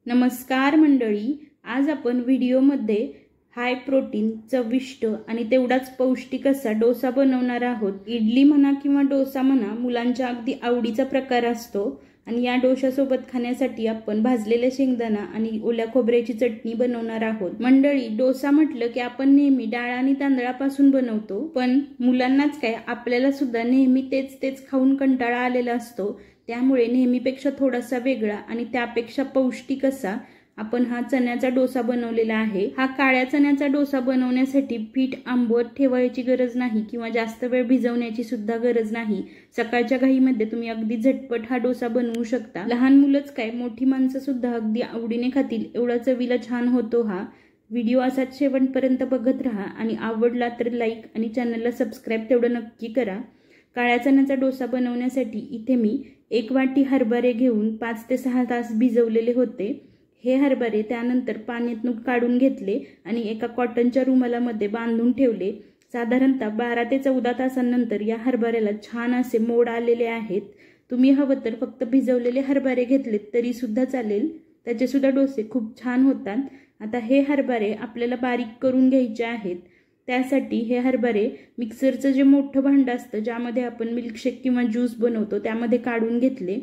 नमस्कार मंडळी, आज आपण व्हिडिओमध्ये हाय प्रोटीन, चविष्ट आणि तेवढाच पौष्टिक असा डोसा बनवणार आहोत। इडली म्हणा किंवा डोसा म्हणा, मुलांच्या अगदी आवडीचा प्रकार असतो आणि या डोशासोबत खाण्यासाठी आपण भाजलेले शेंगदाणा आणि ओल्या खोबऱ्याची चटणी बनवणार आहोत। मंडळी, डोसा म्हटलं की आपण नेहमी डाळ आणि तांदळापासून बनवतो, पण मुलांनाच काय आपल्याला सुद्धा नेहमी तेच खाऊन कंटाळा आलेला असतो। त्यामुळे नेहमीपेक्षा थोडासा वेगळा आणि त्यापेक्षा पौष्टिक असा आपण हा चण्याचा डोसा बनवलेला आहे। हा काळ्या चण्याचा डोसा बनवण्यासाठी पीठ आंबवत ठेवायची गरज नाही किंवा जास्त वेळ भिजवण्याची सुद्धा गरज नाही। सकाळच्या घाईमध्ये तुम्ही अगदी झटपट हा डोसा बनवू शकता। लहान मुलंच काय, मोठी माणसं सुद्धा अगदी आवडीने खातील एवढा चवीला छान होतो हा। व्हिडिओ असाच शेवटपर्यंत बघत राहा आणि आवडला तर लाईक आणि चॅनलला सबस्क्राईब तेवढं नक्की करा। काळ्या चण्याचा डोसा बनवण्यासाठी इथे मी 1 वाटी हरभरे घेऊन 5 ते 6 तास भिजवलेले होते। हे हरभरे त्यानंतर पाण्यातून काढून घेतले आणि एका कॉटनच्या रुमालामध्ये बांधून ठेवले। साधारणतः 12 ते 14 तासांनंतर या हरभऱ्याला छान असे मोड आलेले आहेत। तुम्ही हवं तर फक्त भिजवलेले हरभरे घेतलेत तरी सुद्धा चालेल, त्याचे सुद्धा डोसे खूप छान होतात। आता हे हरभरे आपल्याला बारीक करून घ्यायचे आहेत। त्यासाठी हे हरभरे मिक्सरचं जे मोठं भांडं असतं ज्यामध्ये आपण मिल्कशेक किंवा ज्यूस बनवतो त्यामध्ये काढून घेतले।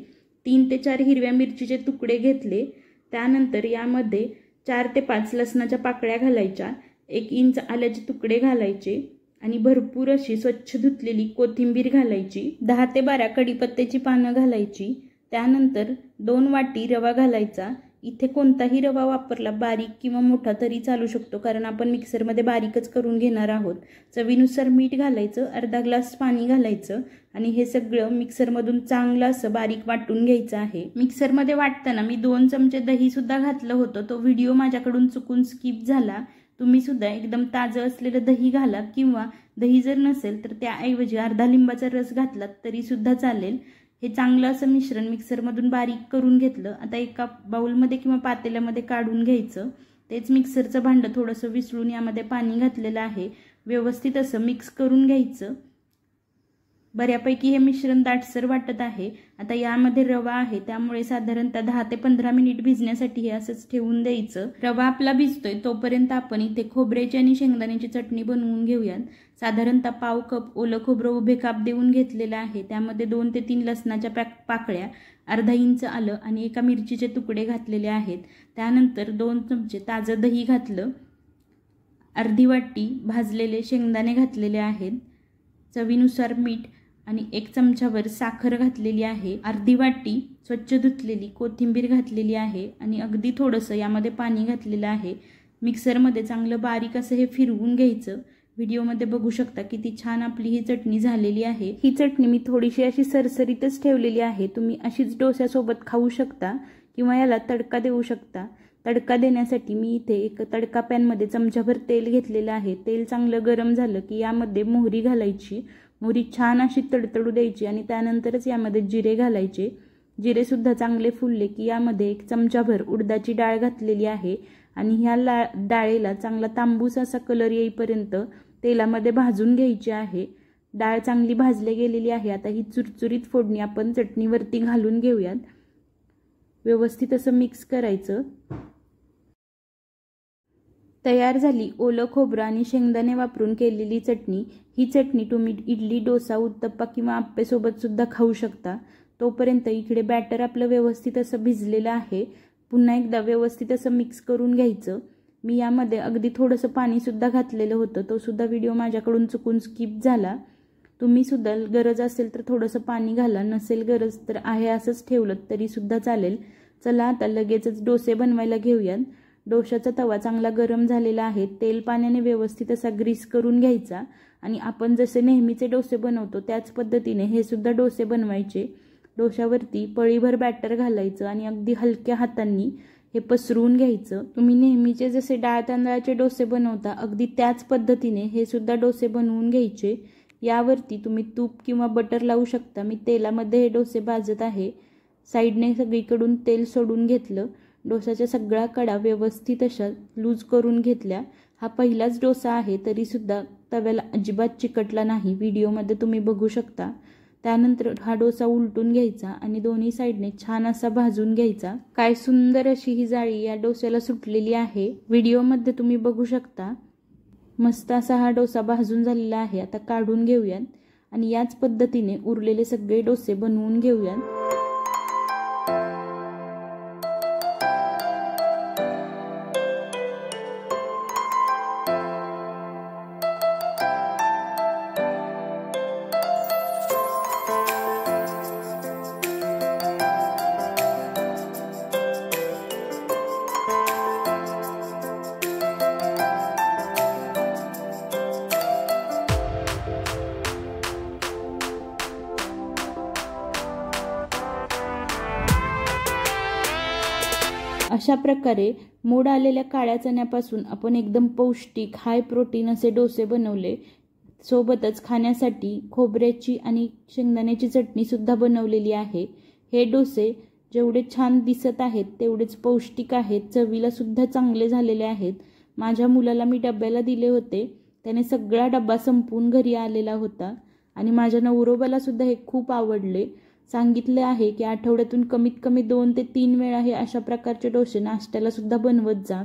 3 ते 4 हिरव्या मिरचीचे तुकडे घेतले। त्यानंतर यामध्ये 4 ते 5 लसणाच्या पाकळ्या घालायच्या, 1 इंच आल्याचे तुकडे घालायचे आणि भरपूर अशी स्वच्छ धुतलेली कोथिंबीर घालायची। 10 ते 12 कढीपत्त्याची पानं घालायची। त्यानंतर 2 वाटी रवा घालायचा। इथे कोणताही रवा वापरला, बारीक किंवा मोठा तरी चालू शकतो, कारण आपण मिक्सरमध्ये बारीकच करून घेणार आहोत। चवीनुसार मीठ घालायचं, अर्धा ग्लास पाणी घालायचं आणि हे सगळं मिक्सरमधून चांगलं असं बारीक वाटून घ्यायचं आहे। मिक्सरमध्ये वाटताना मी 2 चमचे दही सुद्धा घातलं होतं, तो व्हिडिओ माझ्याकडून चुकून स्किप झाला। तुम्ही सुद्धा एकदम ताजं असलेलं दही घाला किंवा दही जर नसेल तर त्याऐवजी अर्धा लिंबाचा रस घातलात तरी सुद्धा चालेल। हे चांगलं असं मिश्रण मिक्सरमधून बारीक करून घेतलं। आता एका बाउलमध्ये किंवा पातेल्यामध्ये काढून घ्यायचं। तेच मिक्सरचं भांडं थोडंसं विसळून यामध्ये पाणी घातलेलं आहे, व्यवस्थित असं मिक्स करून घ्यायचं। बऱ्यापैकी हे मिश्रण दाटसर वाटत आहे। आता यामध्ये रवा आहे त्यामुळे साधारणतः 10 ते 15 मिनिट भिजण्यासाठी हे असंच ठेवून द्यायचं। रवा आपला भिजतोय तोपर्यंत आपण इथे खोबऱ्याची आणि शेंगदाण्याची चटणी बनवून घेऊयात। साधारणतः पाव कप ओलं खोबरं उभे काप देऊन घेतलेलं आहे। त्यामध्ये 2 ते 3 लसणाच्या पाकळ्या, अर्धा इंच आलं आणि एका मिरचीचे तुकडे घातलेले आहेत। त्यानंतर 2 चमचे ताजं दही घातलं, अर्धी वाटी भाजलेले शेंगदाणे घातलेले आहेत, चवीनुसार मीठ आणि 1 चमचाभर साखर घातलेली आहे, अर्धी वाटी स्वच्छ धुतलेली कोथिंबीर घातलेली आहे आणि अगदी थोडंसं यामध्ये पाणी घातलेलं आहे। मिक्सरमध्ये चांगलं बारीक असं हे फिरवून घ्यायचं। व्हिडिओमध्ये बघू शकता किती छान आपली ही चटणी झालेली आहे। ही चटणी मी थोडीशी अशी सरसरीतच ठेवलेली आहे। तुम्ही अशीच डोस्यासोबत खाऊ शकता किंवा याला तडका देऊ शकता। तडका देण्यासाठी मी इथे एक तडका पॅनमध्ये चमचाभर तेल घेतलेलं आहे। तेल चांगलं गरम झालं की यामध्ये मोहरी घालायची। मोहरी छान अशी तडतडू द्यायची आणि त्यानंतरच यामध्ये जिरे घालायचे। जिरे सुद्धा चांगले फुलले की यामध्ये 1 चमचाभर उडदाची डाळ घातलेली आहे आणि ह्या डाळीला चांगला तांबूस असा कलर येईपर्यंत तेलामध्ये भाजून घ्यायची आहे। डाळ चांगली भाजली गेलेली आहे। आता ही चुरचुरीत फोडणी आपण चटणीवरती घालून घेऊयात। व्यवस्थित असं मिक्स करायचं। तयार झाली ओलं खोबरं आणि शेंगदाणे वापरून केलेली चटणी। ही चटणी तुम्ही इडली, डोसा, उत्तप्पा किंवा आप्पेसोबत सुद्धा खाऊ शकता। तोपर्यंत इकडे बॅटर आपलं व्यवस्थित असं भिजलेलं आहे। पुन्हा एकदा व्यवस्थित असं मिक्स करून घ्यायचं। मी यामध्ये अगदी थोडंसं पाणी सुद्धा घातलेलं होतं, तो सुद्धा व्हिडिओ माझ्याकडून चुकून स्किप झाला। तुम्ही सुद्धा गरज असेल तर थोडंसं पाणी घाला, नसेल गरज तर आहे असंच ठेवलं तरी सुद्धा चालेल। चला आता लगेचच डोसे बनवायला घेऊयात। डोशाचा तवा चांगला गरम झालेला आहे। तेल पाण्याने व्यवस्थित असा ग्रीस करून घ्यायचा आणि आपण जसे नेहमीचे डोसे बनवतो त्याच पद्धतीने हे सुद्धा डोसे बनवायचे। डोशावरती पळीभर बॅटर घालायचं आणि अगदी हलक्या हातांनी हे पसरवून घ्यायचं। तुम्ही नेहमीचे जसे डाळ तांदळाचे डोसे बनवता अगदी त्याच पद्धतीने हे सुद्धा डोसे बनवून घ्यायचे। यावरती तुम्ही तूप किंवा बटर लावू शकता। मी तेलामध्ये हे डोसे भाजत आहे। साईडने सगळीकडून तेल सोडून घेतलं। डोसाच्या सगळ्या कडा व्यवस्थित अशा लूज करून घेतल्या। हा पहिलाच डोसा आहे तरी सुद्धा तव्याला अजिबात चिकटला नाही, व्हिडिओमध्ये तुम्ही बघू शकता। त्यानंतर हा डोसा उलटून घ्यायचा आणि दोन्ही साईडने छान असा भाजून घ्यायचा। काय सुंदर अशी ही जाळी या डोस्याला सुटलेली आहे, व्हिडिओमध्ये तुम्ही बघू शकता। मस्त असा हा डोसा भाजून झालेला आहे। आता काढून घेऊयात आणि याच पद्धतीने उरलेले सगळे डोसे बनवून घेऊयात। अशा प्रकारे मोड आलेल्या काळ्या चण्यापासून आपण एकदम पौष्टिक हाय प्रोटीन असे डोसे बनवले। सोबतच खाण्यासाठी खोबऱ्याची आणि शेंगदाण्याची चटणी सुद्धा बनवलेली आहे। हे डोसे जेवढे छान दिसत आहेत तेवढेच पौष्टिक आहेत, चवीला सुद्धा चांगले झालेले आहेत। माझ्या मुलाला मी डब्याला दिले होते, त्याने सगळा डब्बा संपवून घरी आलेला होता आणि माझ्या नवरोबाला सुद्धा हे खूप आवडले। सांगितले आहे की आठवड्यातून कमीत कमी 2 ते 3 वेळा हे अशा प्रकारचे डोसे नाश्त्याला सुद्धा बनवत जा।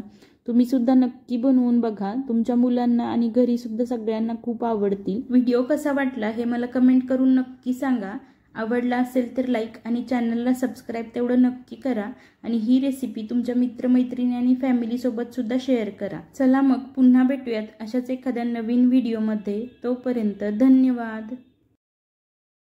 तुम्ही सुद्धा नक्की बनवून बघा, तुमच्या मुलांना आणि घरी सुद्धा सगळ्यांना खूप आवडतील। व्हिडिओ कसा वाटला हे मला कमेंट करून नक्की सांगा। आवडला असेल तर लाईक आणि चॅनलला सबस्क्राईब तेवढं नक्की करा आणि ही रेसिपी तुमच्या मित्रमैत्रिणी आणि फॅमिली सोबत सुद्धा शेअर करा। चला मग पुन्हा भेटूयात अशाच एखाद्या नवीन व्हिडिओमध्ये, तोपर्यंत धन्यवाद।